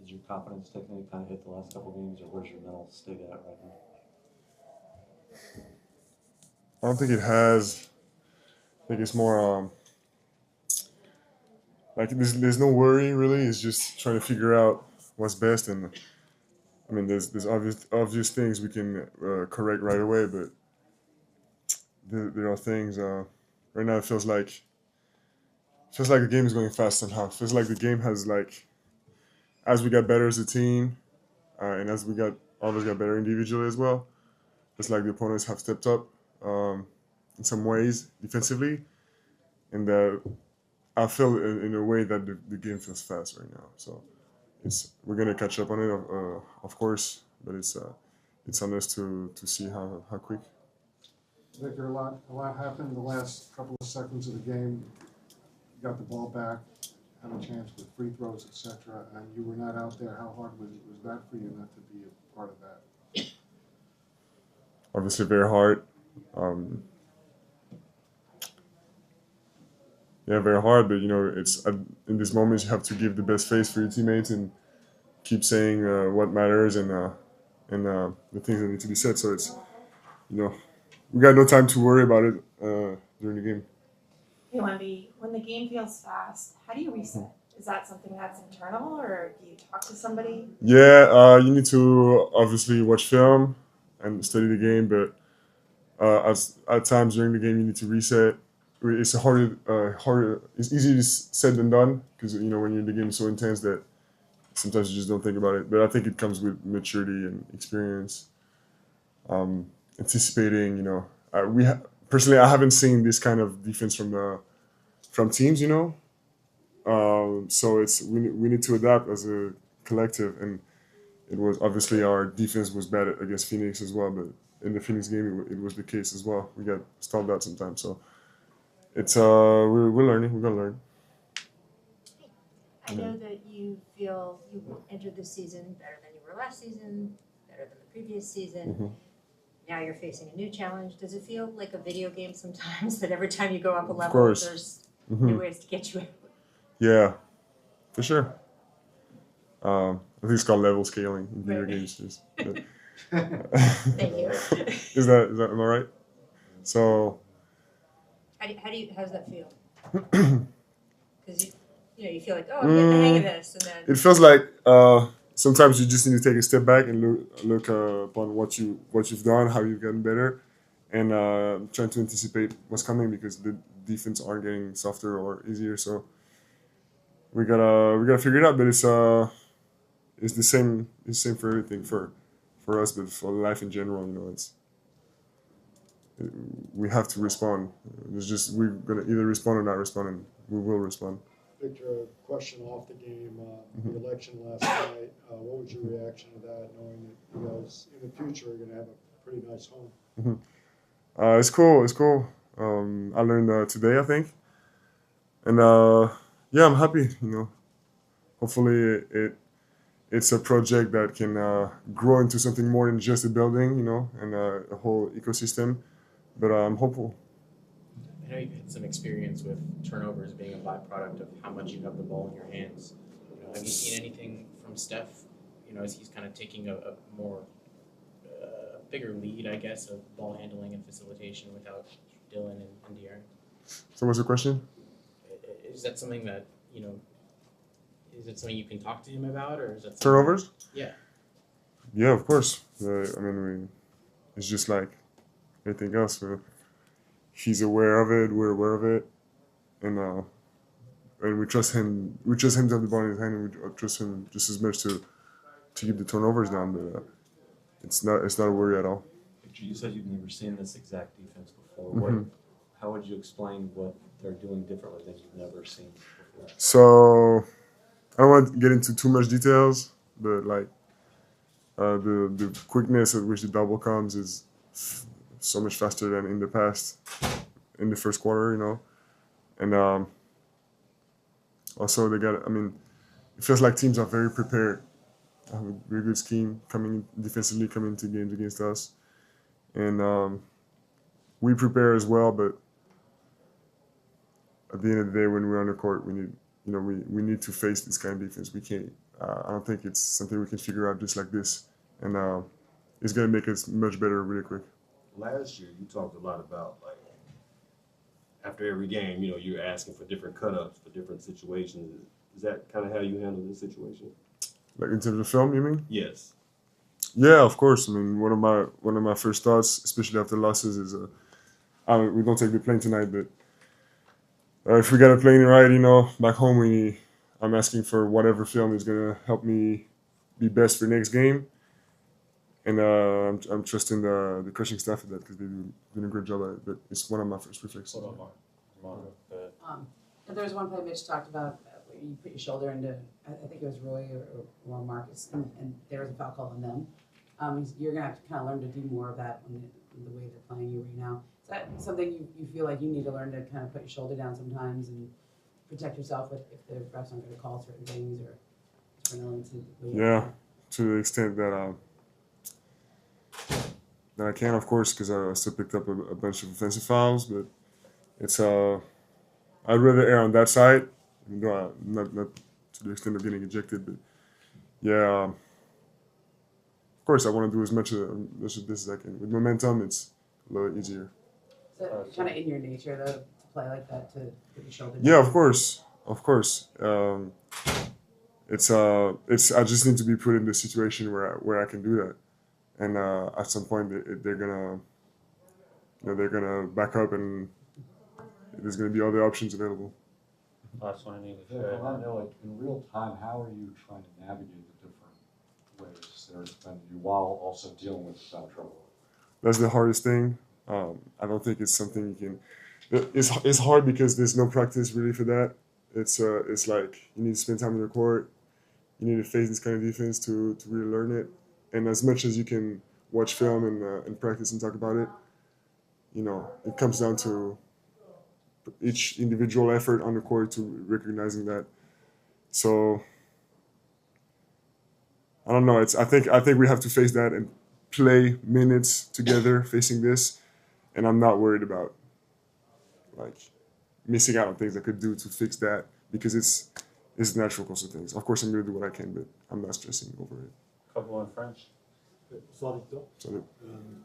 Is your confidence taking any kind of hit the last couple games, or where's your mental state at right now? I don't think it has. I think it's more like there's no worry really. It's just trying to figure out what's best, and I mean there's obvious things we can correct right away, but there are things right now. It feels like the game is going fast somehow. It feels like the game has like as we got better as a team, and as we got all of us got better individually as well. It's like the opponents have stepped up in some ways defensively, and I feel in a way that the game feels fast right now. So we're gonna catch up on it, of course, but it's on us to see how quick. Victor, a lot happened in the last couple of seconds of the game. You got the ball back, had a chance with free throws, etc., and you were not out there. How hard was that for you not to be a part of that? Obviously, very hard. Yeah, very hard. But it's in these moments you have to give the best face for your teammates and keep saying what matters and the things that need to be said. So it's we got no time to worry about it during the game. Hey Wendy, when the game feels fast, how do you reset? Is that something that's internal, or do you talk to somebody? Yeah, you need to obviously watch film and study the game, but at times during the game you need to reset. It's harder. It's easier said than done because when you're in the game, it's so intense that sometimes you just don't think about it. But I think it comes with maturity and experience, anticipating. Personally, I haven't seen this kind of defense from teams. So we need to adapt as a collective, and it was obviously our defense was bad against Phoenix as well, but in the Phoenix game it was the case as well. We got stalled out sometimes, so it's we're learning. We're gonna learn. I know that you feel you entered this season better than you were last season, better than the previous season. Mm-hmm. Now you're facing a new challenge. Does it feel like a video game sometimes that every time you go up a Of level, course. there's Mm-hmm. new ways to get you in? Yeah, for sure. I think it's called level scaling in video Right. games. Thank you. Is that am I right? So How does that feel? Because you feel like, oh, I'm getting the hang of this, and then it feels like sometimes you just need to take a step back and look upon what you've done, how you've gotten better, and trying to anticipate what's coming because the defense aren't getting softer or easier. So we gotta figure it out. But it's the same. It's the same for everything for us, but for life in general. We have to respond. It's just we're gonna either respond or not respond, and we will respond. Victor, a question off the game. The election last night. What was your reaction to that, knowing that you guys in the future are going to have a pretty nice home? It's cool. It's cool. I learned today, I think, and yeah, I'm happy. Hopefully it's a project that can grow into something more than just a building, and a whole ecosystem. But I'm hopeful. I know you've had some experience with turnovers being a byproduct of how much you have the ball in your hands. Have you seen anything from Steph? As he's kind of taking a more bigger lead, I guess, of ball handling and facilitation without Dylan and De'Aaron. So what's the question? Is that something that Is it something you can talk to him about, or is that Turnovers? Yeah. Yeah, of course. It's just like anything else. He's aware of it. We're aware of it, and we trust him. We trust him to have the ball in his hand, and we trust him just as much to keep the turnovers down. But it's not a worry at all. Victor, you said you've never seen this exact defense before. How would you explain what they're doing differently than you've never seen before? So I don't want to get into too much details, but the quickness at which the double comes is so much faster than in the past, in the first quarter, and Also, it feels like teams are very prepared. Have a very good scheme defensively coming into games against us, and we prepare as well. But at the end of the day, when we're on the court, we need to face this kind of defense. We can't. I don't think it's something we can figure out just like this, and it's gonna make us much better really quick. Last year, you talked a lot about like after every game, you're asking for different cut-ups for different situations. Is that kind of how you handle this situation? Like in terms of film, you mean? Yes. Yeah, of course. I mean, one of my first thoughts, especially after losses, is we don't take the plane tonight, but if we got a plane ride, back home, I'm asking for whatever film is gonna help me be best for next game, and I'm trusting the coaching staff at that because they're doing a great job at it. But it's one of my first reflexes. There was one play Mitch talked about where you put your shoulder into, I think it was Roy or Marcus, and there was a foul call on them. You're gonna have to kind of learn to do more of that in the way they're playing you right now. Is that something you feel like you need to learn to kind of put your shoulder down sometimes and protect yourself if the refs aren't going to call certain things or Yeah, to the extent that I can, of course, because I still picked up a bunch of offensive fouls, but it's I'd rather err on that side, even though not to the extent of getting ejected, but yeah, of course I want to do as much of this as I can. With momentum, it's a little easier. Is that kind of in your nature though to play like that, to put your shoulder down? Yeah, of course. It's I just need to be put in the situation where I can do that, and at some point they're gonna back up, and there's gonna be other options available. Last one in English. Yeah, I want to know, like, in real time, how are you trying to navigate the different ways that are defending you while also dealing with foul trouble? That's the hardest thing. I don't think it's something you can. It's hard because there's no practice really for that. It's like you need to spend time on the court. You need to face this kind of defense to really learn it. And as much as you can watch film and practice and talk about it, it comes down to each individual effort on the court to recognizing that. So I don't know. I think we have to face that and play minutes together facing this, and I'm not worried about like missing out on things I could do to fix that because it's the natural course of things. Of course, I'm going to do what I can, but I'm not stressing over it. Couple in French. Bonsoir Victor. Salut.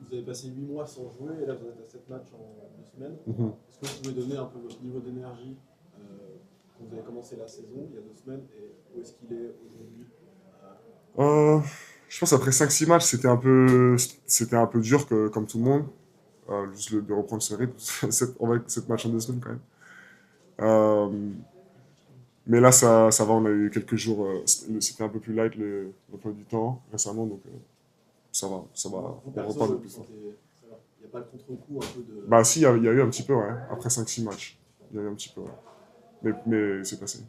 Vous avez passé 8 mois sans jouer et là vous êtes à 7 matchs en 2 semaines. Mhm. Est-ce que vous pouvez donner un peu votre niveau d'énergie quand vous avez commencé la saison il y a 2 semaines et où est-ce qu'il est aujourd'hui? Je pense après 5-6 matchs, c'était un peu dur comme tout le monde. Juste de reprendre ce rythme. On va avec 7 matchs en 2 semaines quand même. Mais là, ça va, on a eu quelques jours. C'était un peu plus light l'emploi du temps récemment, donc ça va. Vous On perso, repart de vous plus fort. sentez, ça va. Il n'y a pas le contre-coup un peu de... Bah si, il y a eu un petit peu, ouais. Après 5-6 matchs. Il y a eu un petit peu, ouais. Mais c'est passé.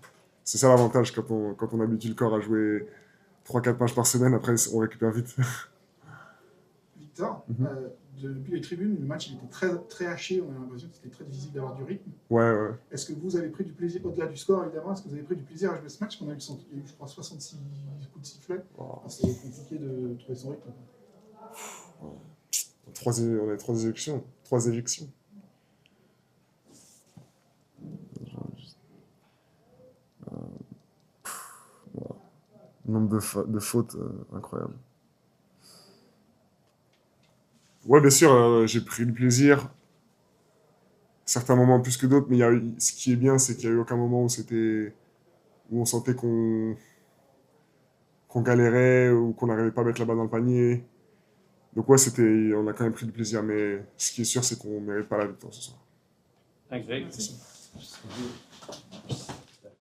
C'est ça l'avantage quand on habitue le corps à jouer 3-4 matchs par semaine, après on récupère vite. Victor, depuis les tribunes, le match il était très, très haché, on a l'impression que c'était très difficile d'avoir du rythme. Ouais. Est-ce que vous avez pris du plaisir, au-delà du score évidemment, est-ce que vous avez pris du plaisir à jouer ce match? Il y a eu, je crois, 66 coups de sifflet. Wow. C'est compliqué de trouver son rythme. On a 3 éjections. 3 éjections. Nombre de fautes incroyable. Ouais, bien sûr, j'ai pris du plaisir. Certains moments plus que d'autres, mais ce qui est bien, c'est qu'il n'y a eu aucun moment où on sentait qu'on galérait ou qu'on n'arrivait pas à mettre la balle dans le panier. Donc ouais, on a quand même pris du plaisir, mais ce qui est sûr, c'est qu'on ne mérite pas la victoire ce soir. Thanks, Vic.